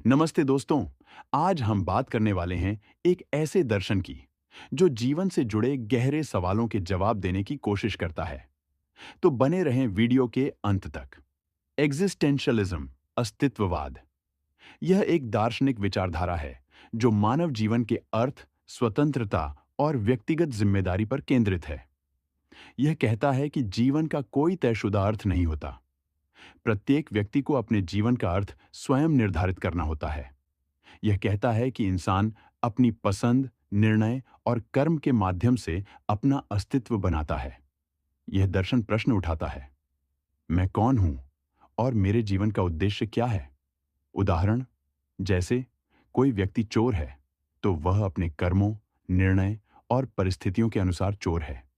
नमस्ते दोस्तों। आज हम बात करने वाले हैं एक ऐसे दर्शन की जो जीवन से जुड़े गहरे सवालों के जवाब देने की कोशिश करता है। तो बने रहें वीडियो के अंत तक। एग्जिस्टेंशलिज्म, अस्तित्ववाद, यह एक दार्शनिक विचारधारा है जो मानव जीवन के अर्थ, स्वतंत्रता और व्यक्तिगत जिम्मेदारी पर केंद्रित है। यह कहता है कि जीवन का कोई तयशुदा अर्थ नहीं होता। प्रत्येक व्यक्ति को अपने जीवन का अर्थ स्वयं निर्धारित करना होता है। यह कहता है कि इंसान अपनी पसंद, निर्णय और कर्म के माध्यम से अपना अस्तित्व बनाता है। यह दर्शन प्रश्न उठाता है, मैं कौन हूं और मेरे जीवन का उद्देश्य क्या है? उदाहरण, जैसे कोई व्यक्ति चोर है तो वह अपने कर्मों, निर्णय और परिस्थितियों के अनुसार चोर है।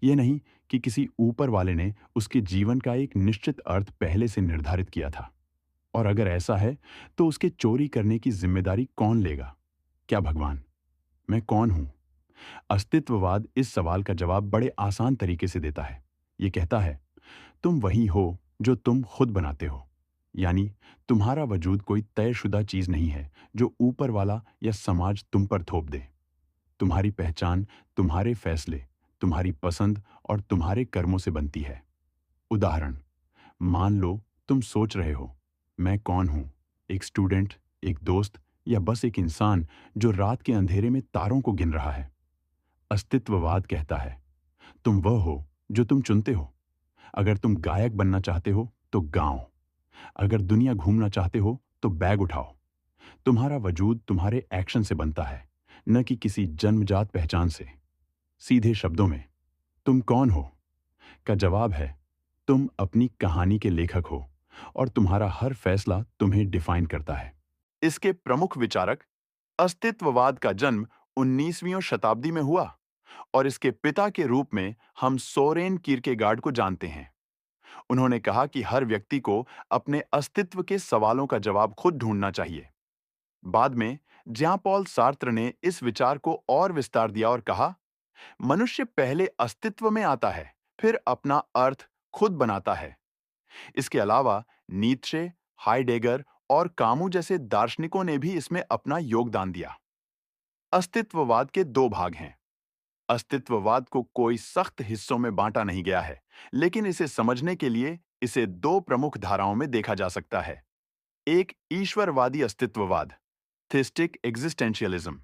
यह नहीं कि किसी ऊपर वाले ने उसके जीवन का एक निश्चित अर्थ पहले से निर्धारित किया था। और अगर ऐसा है, तो उसके चोरी करने की जिम्मेदारी कौन लेगा? क्या भगवान? मैं कौन हूं? अस्तित्ववाद इस सवाल का जवाब बड़े आसान तरीके से देता है। ये कहता है, तुम वही हो जो तुम खुद बनाते हो। यानी तुम्हारा वजूद कोई तयशुदा चीज नहीं है जो ऊपर वाला या समाज तुम पर थोप दे। तुम्हारी पहचान तुम्हारे फैसले, तुम्हारी पसंद और तुम्हारे कर्मों से बनती है। उदाहरण, मान लो तुम सोच रहे हो, मैं कौन हूं? एक स्टूडेंट, एक दोस्त या बस एक इंसान जो रात के अंधेरे में तारों को गिन रहा है। अस्तित्ववाद कहता है, तुम वह हो जो तुम चुनते हो। अगर तुम गायक बनना चाहते हो तो गाओ। अगर दुनिया घूमना चाहते हो तो बैग उठाओ। तुम्हारा वजूद तुम्हारे एक्शन से बनता है, न कि किसी जन्मजात पहचान से। सीधे शब्दों में, तुम कौन हो का जवाब है, तुम अपनी कहानी के लेखक हो और तुम्हारा हर फैसला तुम्हें डिफाइन करता है। इसके प्रमुख विचारक, अस्तित्ववाद का जन्म 19वीं शताब्दी में हुआ और इसके पिता के रूप में हम सोरेन कीरकेगार्ड को जानते हैं। उन्होंने कहा कि हर व्यक्ति को अपने अस्तित्व के सवालों का जवाब खुद ढूंढना चाहिए। बाद में ज्यां पॉल सार्त्र ने इस विचार को और विस्तार दिया और कहा, मनुष्य पहले अस्तित्व में आता है, फिर अपना अर्थ खुद बनाता है। इसके अलावा नीत्शे, हाइडेगर और कामू जैसे दार्शनिकों ने भी इसमें अपना योगदान दिया। अस्तित्ववाद के दो भाग हैं। अस्तित्ववाद को कोई सख्त हिस्सों में बांटा नहीं गया है, लेकिन इसे समझने के लिए इसे दो प्रमुख धाराओं में देखा जा सकता है। एक ईश्वरवादी अस्तित्ववाद, थिस्टिक एग्जिस्टेंशियलिज्म।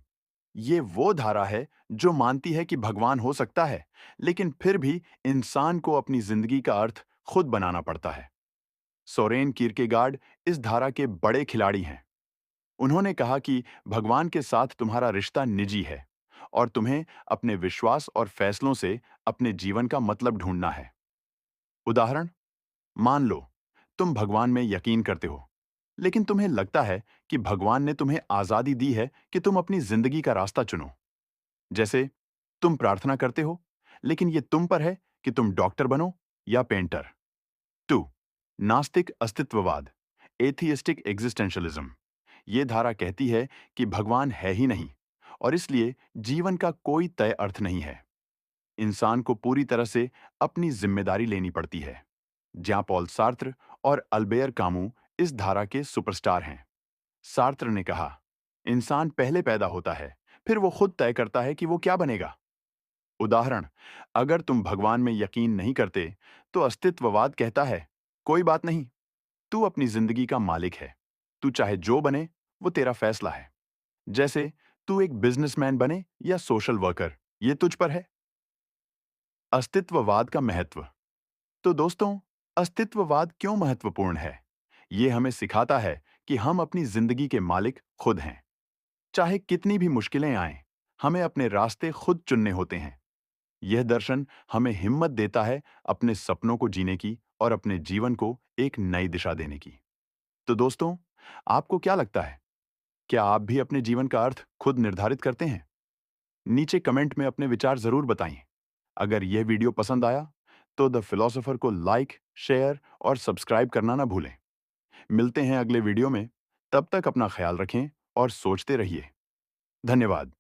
ये वो धारा है जो मानती है कि भगवान हो सकता है, लेकिन फिर भी इंसान को अपनी जिंदगी का अर्थ खुद बनाना पड़ता है। सोरेन कीरकेगार्ड इस धारा के बड़े खिलाड़ी हैं। उन्होंने कहा कि भगवान के साथ तुम्हारा रिश्ता निजी है और तुम्हें अपने विश्वास और फैसलों से अपने जीवन का मतलब ढूंढना है। उदाहरण, मान लो तुम भगवान में यकीन करते हो, लेकिन तुम्हें लगता है कि भगवान ने तुम्हें आजादी दी है कि तुम अपनी जिंदगी का रास्ता चुनो। जैसे तुम प्रार्थना करते हो, लेकिन ये तुम पर है कि तुम डॉक्टर बनो या पेंटर। 2. नास्तिक अस्तित्ववाद, एथियस्टिक एग्जिस्टेंशलिज्म। ये धारा कहती है कि भगवान है ही नहीं और इसलिए जीवन का कोई तय अर्थ नहीं है। इंसान को पूरी तरह से अपनी जिम्मेदारी लेनी पड़ती है। ज्यां पॉल सार्त्र और अल्बेयर कामू इस धारा के सुपरस्टार हैं। सार्त्र ने कहा, इंसान पहले पैदा होता है, फिर वो खुद तय करता है कि वो क्या बनेगा। उदाहरण, अगर तुम भगवान में यकीन नहीं करते, तो अस्तित्ववाद कहता है, कोई बात नहीं, तू अपनी जिंदगी का मालिक है। तू चाहे जो बने, वो तेरा फैसला है। जैसे तू एक बिजनेसमैन बने या सोशल वर्कर, ये तुझ पर है। अस्तित्ववाद का महत्व। तो दोस्तों, अस्तित्ववाद क्यों महत्वपूर्ण है? ये हमें सिखाता है कि हम अपनी जिंदगी के मालिक खुद हैं। चाहे कितनी भी मुश्किलें आएं, हमें अपने रास्ते खुद चुनने होते हैं। यह दर्शन हमें हिम्मत देता है अपने सपनों को जीने की और अपने जीवन को एक नई दिशा देने की। तो दोस्तों, आपको क्या लगता है? क्या आप भी अपने जीवन का अर्थ खुद निर्धारित करते हैं? नीचे कमेंट में अपने विचार जरूर बताएं। अगर यह वीडियो पसंद आया, तो द फिलोसोफर को लाइक, शेयर और सब्सक्राइब करना ना भूलें। मिलते हैं अगले वीडियो में। तब तक अपना ख्याल रखें और सोचते रहिए। धन्यवाद।